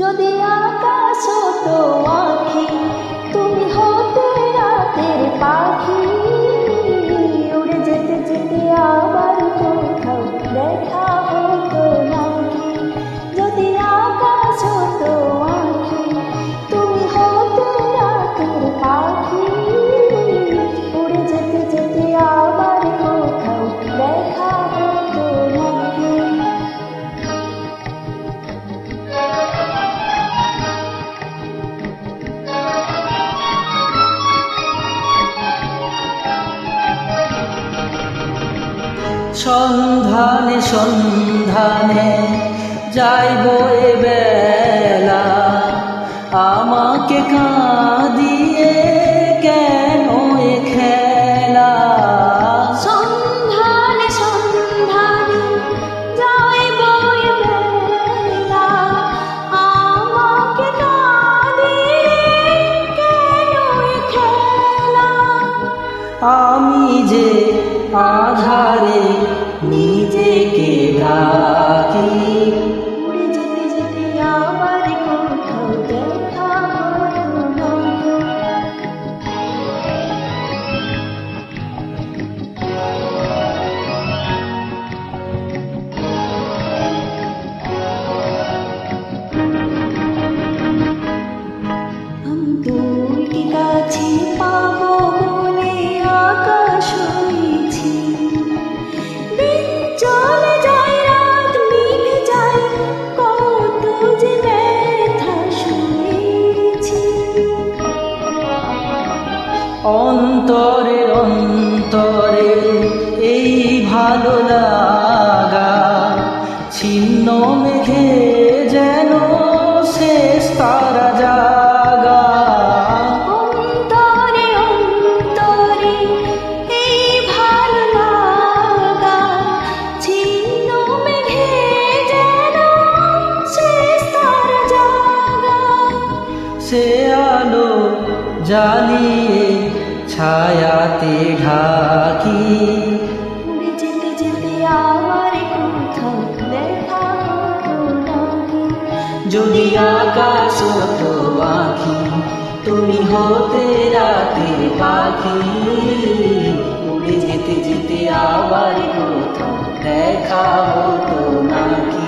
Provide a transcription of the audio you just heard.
যদি আকাশ হতো আঁখি, তুমি হতে রাতের পাখি। উড়ে যেতে যেতে আবার কোথাও দেখা হতো নাকি। যদি আকাশ হতো আঁখি, তুমি হতে রাতের পাখি। উড়ে যেতে যেতে আবার কোথাও দেখা হতো নাকি। সন্ধানে সন্ধানে যাইব এ বেলা, আমাকে কাঁদিয়ে কেন এ খেলা। সন্ধানে সন্ধানে যাইব এ বেলা, আমাকে কাঁদিয়ে কেন এ খেলা। আমি যে আধারে নিজেকে ডাকি, উড়ে যেতে যেতে আবার কোথাও দেখা হতো নাকি। আমি তোকে কাছে পাবো বলে আকাশ হয়েছি। দিন চলে যায়, রাত নিভে যায়, কত যে ব্যথা শুনেছি। অন্তরে অন্তরে এই ভালো লাগা, ছিন্ন মেঘে যেন শেষ তারা জাগা। অন্তরে অন্তরে এই ভালো লাগা, ছিন্ন মেঘে যেন শেষ তারা জাগা। সে আলো জ্বালিয়ে ছায়াতে ঢাকি, উড়ে যেতে যেতে আবার কোথাও দেখা হতো নাকি। যদি আকাশ হতো আঁখি, তুমি হতে রাতের পাখি। উড়ে যেতে যেতে আবার কোথাও দেখা হতো নাকি।